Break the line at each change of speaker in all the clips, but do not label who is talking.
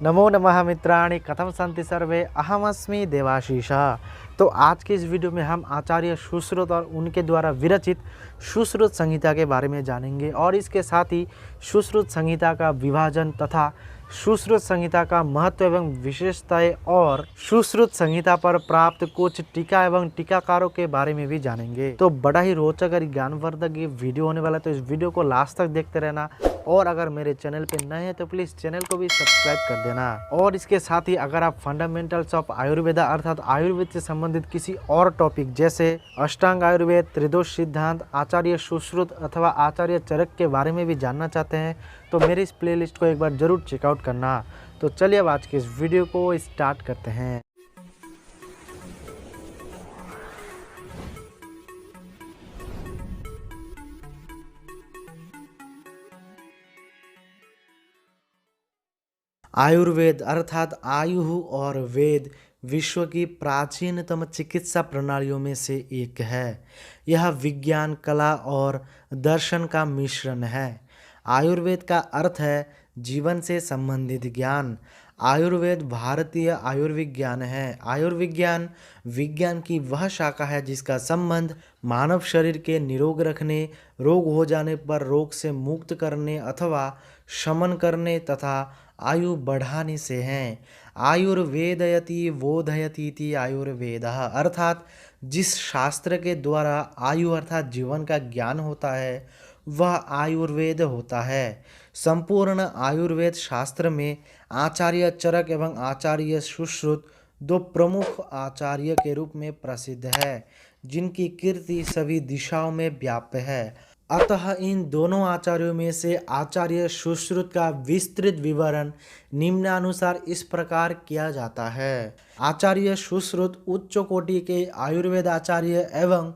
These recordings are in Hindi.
नमो नमः मित्राणि कथं सन्ति सर्वे अहमस्मि देवाशीषः। तो आज की इस वीडियो में हम आचार्य सुश्रुत और उनके द्वारा विरचित सुश्रुत संहिता के बारे में जानेंगे और इसके साथ ही सुश्रुत संहिता का विभाजन तथा सुश्रुत संहिता का महत्व एवं विशेषताएं और सुश्रुत संहिता पर प्राप्त कुछ टीका एवं टीकाकारों के बारे में भी जानेंगे। तो बड़ा ही रोचक और ज्ञानवर्धक ये वीडियो होने वाला है, तो इस वीडियो को लास्ट तक देखते रहना। और अगर मेरे चैनल पे नए हैं तो प्लीज़ चैनल को भी सब्सक्राइब कर देना। और इसके साथ ही अगर आप फंडामेंटल्स ऑफ आयुर्वेदा अर्थात आयुर्वेद से संबंधित किसी और टॉपिक जैसे अष्टांग आयुर्वेद, त्रिदोष सिद्धांत, आचार्य सुश्रुत अथवा आचार्य चरक के बारे में भी जानना चाहते हैं तो मेरी इस प्लेलिस्ट को एक बार जरूर चेकआउट करना। तो चलिए अब आज के इस वीडियो को स्टार्ट करते हैं। आयुर्वेद अर्थात आयु और वेद विश्व की प्राचीनतम चिकित्सा प्रणालियों में से एक है। यह विज्ञान, कला और दर्शन का मिश्रण है। आयुर्वेद का अर्थ है जीवन से संबंधित ज्ञान। आयुर्वेद भारतीय आयुर्विज्ञान है। आयुर्विज्ञान विज्ञान की वह शाखा है जिसका संबंध मानव शरीर के निरोग रखने, रोग हो जाने पर रोग से मुक्त करने अथवा शमन करने तथा आयु बढ़ाने से हैं। आयुर्वेदयति बोधयति इति आयुर्वेदः अर्थात जिस शास्त्र के द्वारा आयु अर्थात जीवन का ज्ञान होता है वह आयुर्वेद होता है। संपूर्ण आयुर्वेद शास्त्र में आचार्य चरक एवं आचार्य सुश्रुत दो प्रमुख आचार्य के रूप में प्रसिद्ध है, जिनकी कीर्ति सभी दिशाओं में व्याप्त है। अतः इन दोनों आचार्यों में से आचार्य सुश्रुत का विस्तृत विवरण निम्नानुसार इस प्रकार किया जाता है। आचार्य सुश्रुत उच्च कोटि के आयुर्वेद आचार्य एवं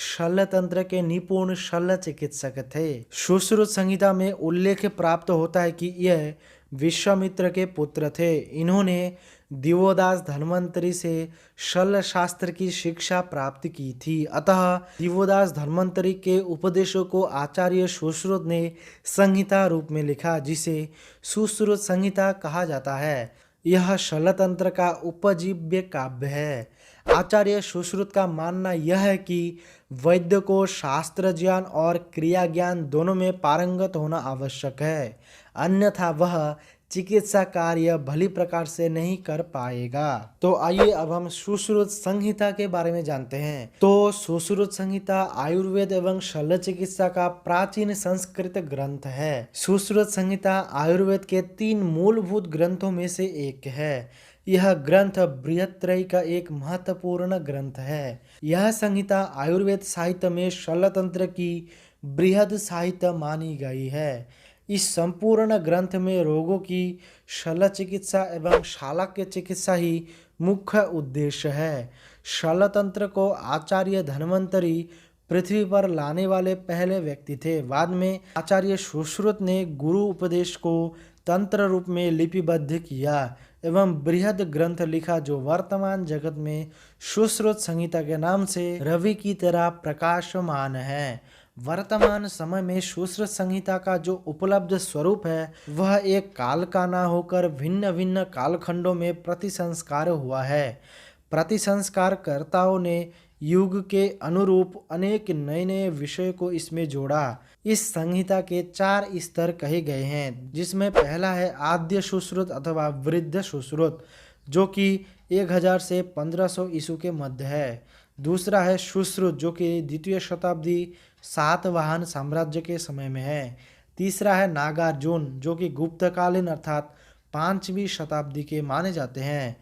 शल्य तंत्र के निपुण शल्य चिकित्सक थे। सुश्रुत संहिता में उल्लेख प्राप्त होता है कि यह विश्वामित्र के पुत्र थे। इन्होंने दिवोदास धन्वंतरि से शल्य शास्त्र की शिक्षा प्राप्त की थी। अतः दिवोदास धन्वंतरि के उपदेशों को आचार्य सुश्रुत ने संहिता रूप में लिखा, जिसे सुश्रुत संहिता कहा जाता है। यह शल्य तंत्र का उपजीव्य काव्य है। आचार्य सुश्रुत का मानना यह है कि वैद्य को शास्त्र ज्ञान और क्रिया ज्ञान दोनों में पारंगत होना आवश्यक है, अन्यथा वह चिकित्सा कार्य भली प्रकार से नहीं कर पाएगा। तो आइए अब हम सुश्रुत संहिता के बारे में जानते हैं। तो सुश्रुत संहिता आयुर्वेद एवं शल्य चिकित्सा का प्राचीन संस्कृत ग्रंथ है। सुश्रुत संहिता आयुर्वेद के 3 मूलभूत ग्रंथों में से एक है। यह ग्रंथ बृहत्त्रयी का एक महत्वपूर्ण ग्रंथ है। यह संहिता आयुर्वेद साहित्य में शल्य तंत्र की बृहद साहित्य मानी गई है। इस संपूर्ण ग्रंथ में रोगों की शल्य चिकित्सा एवं शालाक्य चिकित्सा ही मुख्य उद्देश्य है। शल्य तंत्र को आचार्य धन्वंतरि पृथ्वी पर लाने वाले पहले व्यक्ति थे। बाद में आचार्य सुश्रुत ने गुरु उपदेश को तंत्र रूप में लिपिबद्ध किया एवं बृहद ग्रंथ लिखा, जो वर्तमान जगत में सुश्रुत संहिता के नाम से रवि की तरह प्रकाशमान है। वर्तमान समय में सुश्रुत संहिता का जो उपलब्ध स्वरूप है वह एक काल का न होकर भिन्न भिन्न कालखंडों में प्रतिसंस्कार हुआ है। प्रतिसंस्कारकर्ताओं ने युग के अनुरूप अनेक नए नए विषयों को इसमें जोड़ा। इस संहिता के 4 स्तर कहे गए हैं, जिसमें पहला है आद्य सुश्रुत अथवा वृद्ध सुश्रुत, जो कि 1000 से 1500 ईस्वी के मध्य है। दूसरा है सुश्रुत, जो कि द्वितीय शताब्दी सातवाहन साम्राज्य के समय में है। तीसरा है नागार्जुन, जो कि गुप्तकालीन अर्थात 5वीं शताब्दी के माने जाते हैं।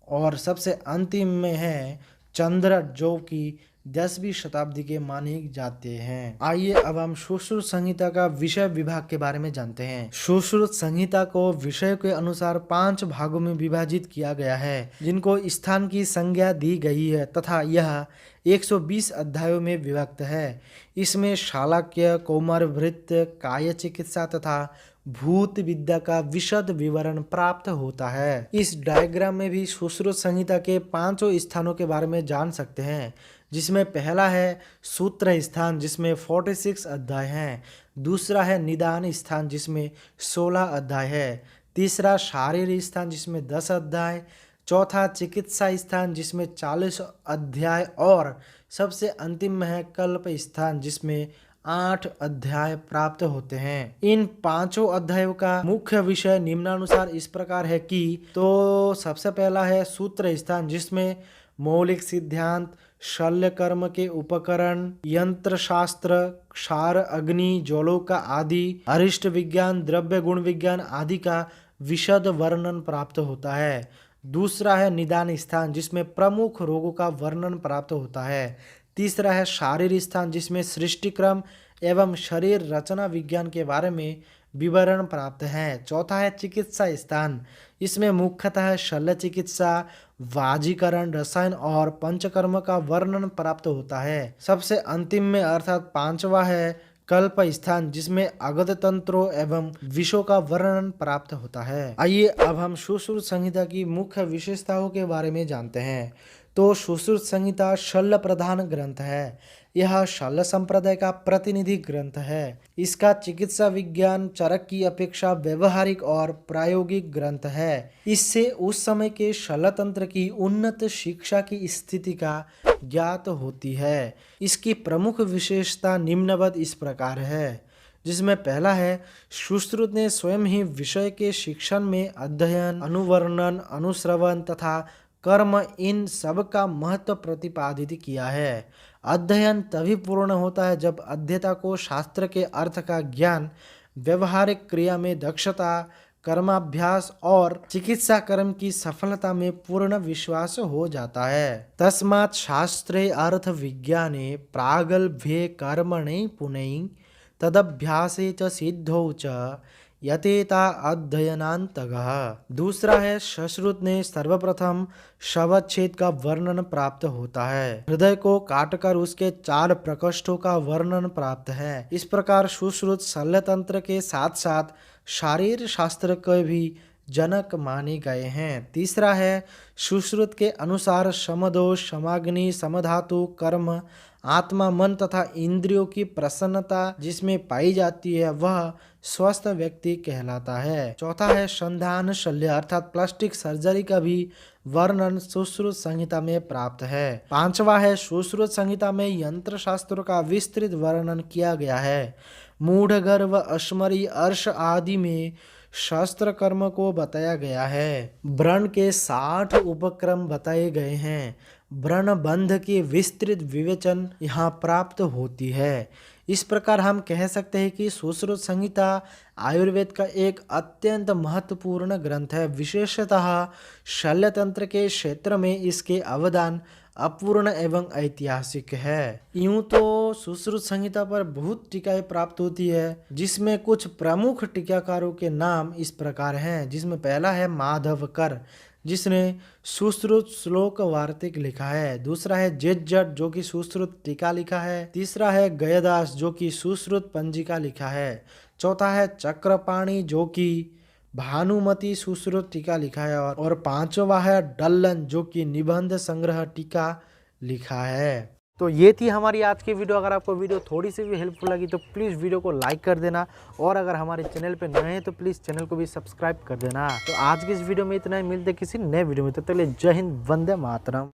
और सबसे अंतिम में है चंद्र, जो कि 10वीं शताब्दी के माने जाते हैं। आइए अब हम सुश्रुत संहिता का विषय विभाग के बारे में जानते हैं। सुश्रुत संहिता को विषय के अनुसार 5 भागों में विभाजित किया गया है, जिनको स्थान की संज्ञा दी गई है तथा यह 120 अध्यायों में विभक्त है। इसमें शालाक्य, कौमार भृत्य, काय चिकित्सा तथा भूत विद्या का विशद विवरण प्राप्त होता है। इस डायग्राम में भी सुश्रुत संहिता के 5 स्थानों के बारे में जान सकते हैं, जिसमें पहला है सूत्र स्थान, जिसमें 46 अध्याय हैं। दूसरा है निदान स्थान, जिसमें 16 अध्याय है। तीसरा शारीरिक स्थान जिसमें 10 अध्याय, चौथा चिकित्सा स्थान जिसमें 40 अध्याय और सबसे अंतिम में है कल्प स्थान जिसमें 8 अध्याय प्राप्त होते हैं। इन पांचों अध्यायों का मुख्य विषय निम्नानुसार इस प्रकार है कि तो सबसे पहला है सूत्र स्थान जिसमें मौलिक सिद्धांत, शल्य कर्म के उपकरण, यंत्र शास्त्र, क्षार अग्नि ज्वलोका आदि, अरिष्ट विज्ञान, द्रव्य गुण विज्ञान आदि का विशद वर्णन प्राप्त होता है। दूसरा है निदान स्थान जिसमें प्रमुख रोगों का वर्णन प्राप्त होता है। तीसरा है शारीरिक स्थान जिसमें सृष्टि क्रम एवं शरीर रचना विज्ञान के बारे में विवरण प्राप्त है। चौथा है चिकित्सा स्थान, इसमें मुख्यतः शल्य चिकित्सा, वाजीकरण, रसायन और पंचकर्म का वर्णन प्राप्त होता है। सबसे अंतिम में अर्थात पांचवा है कल्प स्थान जिसमें अगध तंत्रों एवं विषयों का वर्णन प्राप्त होता है। आइए अब हम सुश्रुत संहिता की मुख्य विशेषताओं के बारे में जानते हैं। तो सुश्रुत संहिता शल्य प्रधान ग्रंथ है। यह शल्य संप्रदाय का प्रतिनिधि ग्रंथ है। इसका चिकित्सा विज्ञान चरक की अपेक्षा व्यवहारिक और प्रायोगिक ग्रंथ है। इससे उस समय के शल्य तंत्र की उन्नत शिक्षा की स्थिति का ज्ञात होती है। इसकी प्रमुख विशेषता निम्नवत इस प्रकार है, जिसमें पहला है सुश्रुत ने स्वयं ही विषय के शिक्षण में अध्ययन, अनुवर्णन, अनुश्रवण तथा कर्म इन सब का महत्व प्रतिपादित किया है। अध्ययन तभी पूर्ण होता है जब अध्येता को शास्त्र के अर्थ का ज्ञान, व्यवहारिक क्रिया में दक्षता, कर्माभ्यास और चिकित्सा कर्म की सफलता में पूर्ण विश्वास हो जाता है। तस्मात् शास्त्रे अर्थ विज्ञाने प्रागल्भ्ये कर्मणे पुनः तदभ्यासे च सिद्धौ च यतेता अध्ययनांतगः। दूसरा है सुश्रुत ने सर्वप्रथम शवच्छेद का वर्णन प्राप्त होता है। हृदय को काटकर उसके 4 प्रकोष्ठों का वर्णन प्राप्त है। इस प्रकार सुश्रुत शल्य तंत्र के साथ साथ शारीर शास्त्र के भी जनक माने गए हैं। तीसरा है सुश्रुत के अनुसार समदोष, समाग्नि, समधातु, कर्म, आत्मा, मन तथा इंद्रियों की प्रसन्नता जिसमें पाई जाती है वह स्वस्थ व्यक्ति कहलाता है। चौथा है संधान शल्य अर्थात प्लास्टिक सर्जरी का भी वर्णन सुश्रुत संहिता में प्राप्त है। पांचवा है सुश्रुत संहिता में यंत्र शास्त्रों का विस्तृत वर्णन किया गया है। मूढ़गर्भ, अश्मरी, अर्श आदि में शास्त्र कर्म को बताया गया है। व्रण के 60 उपक्रम बताए गए हैं। व्रण बंध की विस्तृत विवेचन यहाँ प्राप्त होती है। इस प्रकार हम कह सकते हैं कि सुश्रुत संहिता आयुर्वेद का एक अत्यंत महत्वपूर्ण ग्रंथ है। विशेषतः शल्य तंत्र के क्षेत्र में इसके अवदान अपूर्ण एवं ऐतिहासिक है। यूं तो सुश्रुत संहिता पर बहुत टीकाएं प्राप्त होती है, जिसमें कुछ प्रमुख टीकाकारों के नाम इस प्रकार हैं, जिसमें पहला है माधवकर जिसने सुश्रुत श्लोक वार्तिक लिखा है। दूसरा है जेजट जो कि सुश्रुत टीका लिखा है। तीसरा है गयदास जो कि सुश्रुत पंजिका लिखा है। चौथा है चक्रपाणी जो कि भानुमति सुश्रुत टीका लिखा है और पांचवा है डल्लन जो कि निबंध संग्रह टीका लिखा है। तो ये थी हमारी आज की वीडियो। अगर आपको वीडियो थोड़ी सी भी हेल्पफुल लगी तो प्लीज़ वीडियो को लाइक कर देना और अगर हमारे चैनल पे नए हैं तो प्लीज़ चैनल को भी सब्सक्राइब कर देना। तो आज की इस वीडियो में इतना ही, मिलते किसी नए वीडियो में। तब तक के लिए जय हिंद, वंदे मातरम।